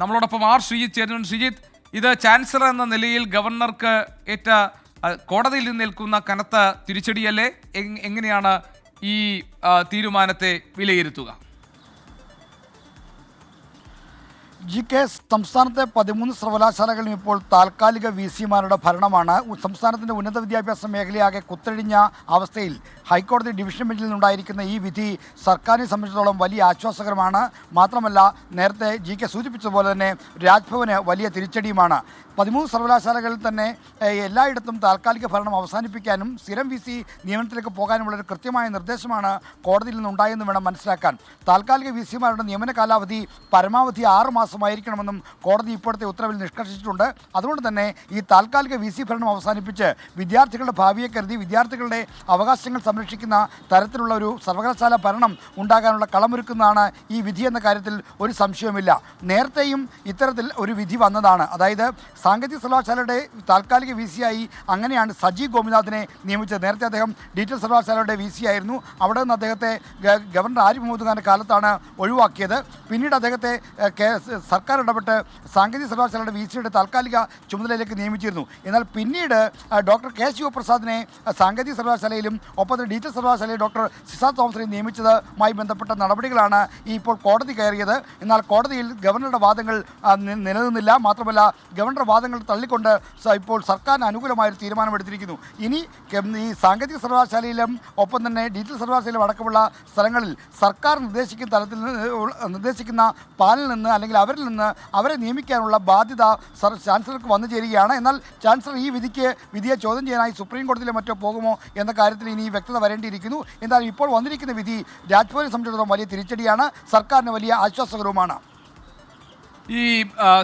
നമ്മളോടൊപ്പം ആർ ശ്രീജിത്ത് ചേരുന്നു. ശ്രീജിത്ത്, ഇത് ചാൻസലർ എന്ന നിലയിൽ ഗവർണർക്ക് ഏറ്റ കോടതിയിൽ നിന്ന് നിൽക്കുന്ന കനത്ത തിരിച്ചടിയല്ലേ? എങ്ങനെയാണ് ഈ തീരുമാനത്തെ വിലയിരുത്തുക? സംസ്ഥാനത്തെ 13 സർവകലാശാലകളും ഇപ്പോൾ താൽക്കാലിക VC-മാരുടെ ഭരണമാണ്. സംസ്ഥാനത്തിൻ്റെ ഉന്നത വിദ്യാഭ്യാസ മേഖലയാകെ കുത്തഴിഞ്ഞ അവസ്ഥയിൽ ഹൈക്കോടതി ഡിവിഷൻ ബെഞ്ചിൽ നിന്നുണ്ടായിരിക്കുന്ന ഈ വിധി സർക്കാരിനെ സംബന്ധിച്ചിടത്തോളം വലിയ ആശ്വാസകരമാണ്. മാത്രമല്ല, നേരത്തെ സൂചിപ്പിച്ചതുപോലെ തന്നെ രാജ്ഭവന് വലിയ തിരിച്ചടിയുമാണ്. 13 സർവകലാശാലകളിൽ തന്നെ എല്ലായിടത്തും താൽക്കാലിക ഭരണം അവസാനിപ്പിക്കാനും സ്ഥിരം VC നിയമനത്തിലേക്ക് പോകാനുമുള്ളൊരു കൃത്യമായ നിർദ്ദേശമാണ് കോടതിയിൽ നിന്നുണ്ടായെന്ന് വേണം മനസ്സിലാക്കാൻ. താൽക്കാലിക VC-മാരുടെ നിയമന കാലാവധി പരമാവധി 6 മാസമായിരിക്കണമെന്നും കോടതി ഇപ്പോഴത്തെ ഉത്തരവിൽ നിഷ്കർഷിച്ചിട്ടുണ്ട്. അതുകൊണ്ട് തന്നെ ഈ താൽക്കാലിക VC ഭരണം അവസാനിപ്പിച്ച് വിദ്യാർത്ഥികളുടെ ഭാവിയെ കരുതി വിദ്യാർത്ഥികളുടെ അവകാശങ്ങൾ സംരക്ഷിക്കുന്ന തരത്തിലുള്ള ഒരു സർവകലാശാല ഭരണം ഉണ്ടാകാനുള്ള കളമൊരുക്കുന്നതാണ് ഈ വിധി എന്ന കാര്യത്തിൽ ഒരു സംശയവുമില്ല. നേരത്തെയും ഇത്തരത്തിൽ ഒരു വിധി വന്നതാണ്. അതായത് സാങ്കേതിക സർവകലാശാലയുടെ താൽക്കാലിക VC-ആയി അങ്ങനെയാണ് സജി ഗോപിനാഥിനെ നിയമിച്ചത്. നേരത്തെ അദ്ദേഹം ഡീറ്റെയിൽ സർവകലാശാലയുടെ VC ആയിരുന്നു. അവിടെ നിന്ന് അദ്ദേഹത്തെ ഗവർണർ ആരിഫ് മുഹമ്മദ് ഖാൻ്റെ കാലത്താണ് ഒഴിവാക്കിയത്. പിന്നീട് അദ്ദേഹത്തെ സർക്കാർ ഇടപെട്ട് സാങ്കേതിക സർവകലാശാലയുടെ VC-യുടെ താൽക്കാലിക ചുമതലയിലേക്ക് നിയമിച്ചിരുന്നു. എന്നാൽ പിന്നീട് ഡോക്ടർ കെ ശിവപ്രസാദിനെ സാങ്കേതിക സർവകലാശാലയിലും ഒപ്പം ഡീറ്റെയിൽ സർവകലാശാലയിൽ ഡോക്ടർ സിസാ തോമസിനെ നിയമിച്ചതുമായി ബന്ധപ്പെട്ട നടപടികളാണ് ഇപ്പോൾ കോടതി കയറിയത്. എന്നാൽ കോടതിയിൽ ഗവർണറുടെ വാദങ്ങൾ നിലനിന്നില്ല. മാത്രമല്ല, ഗവർണറുടെ വാദങ്ങൾ തള്ളിക്കൊണ്ട് ഇപ്പോൾ സർക്കാരിന് അനുകൂലമായൊരു തീരുമാനമെടുത്തിരിക്കുന്നു. ഇനി ഈ സാങ്കേതിക സർവകലാശാലയിലും ഒപ്പം തന്നെ ഡീറ്റെയിൽ സർവകലാശാലയിലും അടക്കമുള്ള സ്ഥലങ്ങളിൽ സർക്കാർ നിർദ്ദേശിക്കുന്ന തലത്തിൽ നിർദ്ദേശിക്കുന്ന പാനലിൽ നിന്ന് അല്ലെങ്കിൽ അവരിൽ നിന്ന് അവരെ നിയമിക്കാനുള്ള ബാധ്യത ചാൻസലർക്ക് വന്നു ചേരുകയാണ്. എന്നാൽ ചാൻസലർ ഈ വിധിയെ ചോദ്യം ചെയ്യാനായി സുപ്രീം കോടതിയിലെ മറ്റോ പോകുമോ എന്ന കാര്യത്തിൽ ഇനി വ്യക്തത വരേണ്ടിയിരിക്കുന്നു. എന്നാൽ ഇപ്പോൾ വന്നിരിക്കുന്ന വിധി രാജ്ഭവനെ സംബന്ധിച്ചിടത്തോളം വലിയ തിരിച്ചടിയാണ്, സർക്കാരിന് വലിയ ആശ്വാസകരവുമാണ്. ഈ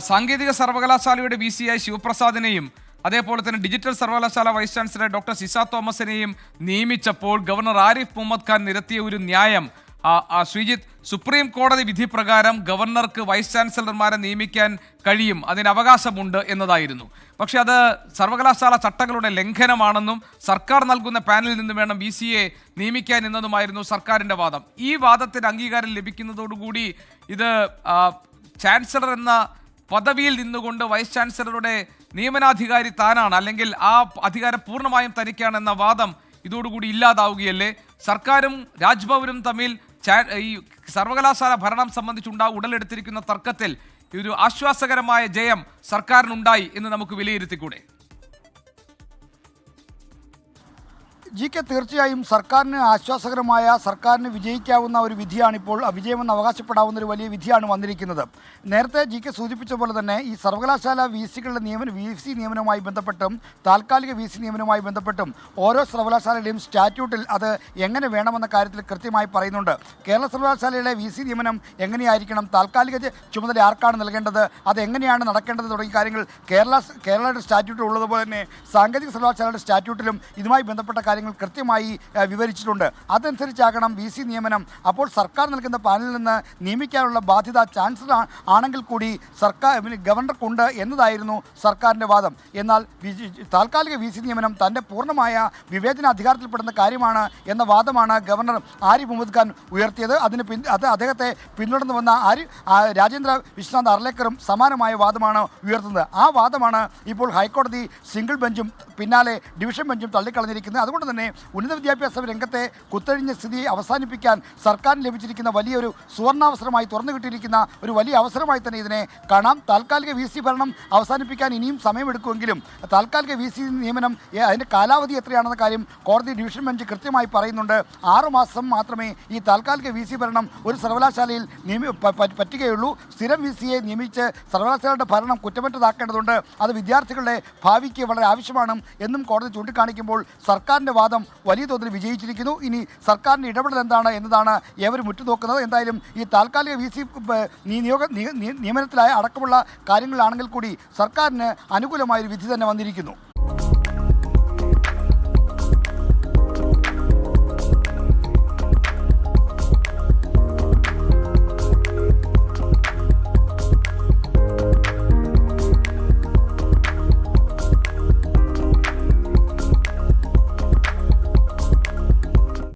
സാങ്കേതിക സർവകലാശാലയുടെ VC-ആയി ശിവപ്രസാദിനെയും അതേപോലെ തന്നെ ഡിജിറ്റൽ സർവകലാശാല വൈസ് ചാൻസലർ ഡോക്ടർ സിസാ തോമസിനെയും നിയമിച്ചപ്പോൾ ഗവർണർ ആരിഫ് മുഹമ്മദ് ഖാൻ നിരത്തിയ ഒരു ന്യായം, ശ്രീജിത്ത്, സുപ്രീം കോടതി വിധി പ്രകാരം ഗവർണർക്ക് വൈസ് ചാൻസലർമാരെ നിയമിക്കാൻ കഴിയും, അതിന് അവകാശമുണ്ട് എന്നതായിരുന്നു. പക്ഷേ അത് സർവകലാശാല ചട്ടങ്ങളുടെ ലംഘനമാണെന്നും സർക്കാർ നൽകുന്ന പാനലിൽ നിന്ന് വേണം VC-യെ നിയമിക്കാൻ എന്നതുമായിരുന്നു സർക്കാരിൻ്റെ വാദം. ഈ വാദത്തിന് അംഗീകാരം ലഭിക്കുന്നതോടുകൂടി ഇത് ചാൻസലർ എന്ന പദവിയിൽ നിന്നുകൊണ്ട് വൈസ് ചാൻസലറുടെ നിയമനാധികാരി താനാണ്, അല്ലെങ്കിൽ ആ അധികാരം പൂർണ്ണമായും തനിക്കാണെന്ന വാദം ഇതോടുകൂടി ഇല്ലാതാവുകയല്ലേ? സർക്കാരും രാജ്ഭവനും തമ്മിൽ ഈ സർവകലാശാല ഭരണം ഉടലെടുത്തിരിക്കുന്ന തർക്കത്തിൽ ഒരു ആശ്വാസകരമായ ജയം സർക്കാരിനുണ്ടായി എന്ന് നമുക്ക് വിലയിരുത്തിക്കൂടെ? തീർച്ചയായും സർക്കാരിന് ആശ്വാസകരമായ, സർക്കാരിന് വിജയിക്കാവുന്ന ഒരു വിധിയാണിപ്പോൾ, വിജയമെന്ന് അവകാശപ്പെടാവുന്ന ഒരു വലിയ വിധിയാണ് വന്നിരിക്കുന്നത്. നേരത്തെ സൂചിപ്പിച്ച പോലെ തന്നെ ഈ സർവകലാശാല VC-കളുടെ VC നിയമനവുമായി ബന്ധപ്പെട്ടും താൽക്കാലിക VC നിയമനവുമായി ബന്ധപ്പെട്ടും ഓരോ സർവകലാശാലയുടെയും സ്റ്റാറ്റ്യൂട്ടിൽ അത് എങ്ങനെ വേണമെന്ന കാര്യത്തിൽ കൃത്യമായി പറയുന്നുണ്ട്. കേരള സർവകലാശാലയുടെ VC നിയമനം എങ്ങനെയായിരിക്കണം, താൽക്കാലിക ചുമതല ആർക്കാണ് നൽകേണ്ടത്, അത് എങ്ങനെയാണ് നടക്കേണ്ടത് തുടങ്ങിയ കാര്യങ്ങൾ കേരളയുടെ സ്റ്റാറ്റ്യൂട്ടിൽ ഉള്ളതുപോലെ തന്നെ സാങ്കേതിക സർവകലാശാലയുടെ സ്റ്റാറ്റ്യൂട്ടിലും ഇതുമായി ബന്ധപ്പെട്ട കാര്യങ്ങൾ കൃത്യമായി വിവരിച്ചിട്ടുണ്ട്. അതനുസരിച്ചാകണം VC നിയമനം. അപ്പോൾ സർക്കാർ നൽകുന്ന പാനലിൽ നിന്ന് നിയമിക്കാനുള്ള ബാധ്യത ചാൻസലർ ആണെങ്കിൽ കൂടി ഗവർണർക്കുണ്ട് എന്നതായിരുന്നു സർക്കാരിൻ്റെ വാദം. എന്നാൽ താൽക്കാലിക VC നിയമനം തൻ്റെ പൂർണ്ണമായ വിവേചനാധികാരത്തിൽപ്പെടുന്ന കാര്യമാണ് എന്ന വാദമാണ് ഗവർണർ ആരിഫ് മുഹമ്മദ് ഖാൻ ഉയർത്തിയത്. അദ്ദേഹത്തെ പിന്തുടർന്ന് വന്ന രാജേന്ദ്ര വിശ്വനാഥ് അർലേക്കറും സമാനമായ വാദമാണ് ഉയർത്തുന്നത്. ആ വാദമാണ് ഇപ്പോൾ ഹൈക്കോടതി സിംഗിൾ ബെഞ്ചും പിന്നാലെ ഡിവിഷൻ ബെഞ്ചും തള്ളിക്കളഞ്ഞിരിക്കുന്നത്. അതുകൊണ്ട് തന്നെ ഉന്നത വിദ്യാഭ്യാസ രംഗത്തെ കുത്തഴിഞ്ഞ സ്ഥിതി അവസാനിപ്പിക്കാൻ സർക്കാരിന് ലഭിച്ചിരിക്കുന്ന വലിയൊരു സുവർണാവസരമായി തുറന്നു കിട്ടിയിരിക്കുന്ന ഒരു വലിയ അവസരമായി തന്നെ ഇതിനെ കാണാം. താൽക്കാലിക VC ഭരണം അവസാനിപ്പിക്കാൻ ഇനിയും സമയമെടുക്കുമെങ്കിലും താൽക്കാലിക VC നിയമനം അതിൻ്റെ കാലാവധി എത്രയാണെന്ന കാര്യം കോടതി ഡിവിഷൻ ബെഞ്ച് കൃത്യമായി പറയുന്നുണ്ട്. 6 മാസം മാത്രമേ ഈ താൽക്കാലിക VC ഭരണം ഒരു സർവകലാശാലയിൽ പറ്റുകയുള്ളൂ. സ്ഥിരം VC-യെ നിയമിച്ച് സർവകലാശാലയുടെ ഭരണം കുറ്റമറ്റതാക്കേണ്ടതുണ്ട്. അത് വിദ്യാർത്ഥികളുടെ ഭാവിക്ക് വളരെ ആവശ്യമാണ് എന്നും കോടതി ചൂണ്ടിക്കാണിക്കുമ്പോൾ സർക്കാരിൻ്റെ വാദം വലിയ തോതിൽ വിജയിച്ചിരിക്കുന്നു. ഇനി സർക്കാരിൻ്റെ ഇടപെടൽ എന്താണ് എന്നതാണ് ഏവരും ഉറ്റുനോക്കുന്നത്. എന്തായാലും ഈ താൽക്കാലിക VC നിയമനത്തിലായ അടക്കമുള്ള കാര്യങ്ങളിലാണെങ്കിൽ കൂടി സർക്കാരിന് അനുകൂലമായൊരു വിധി തന്നെ വന്നിരിക്കുന്നു.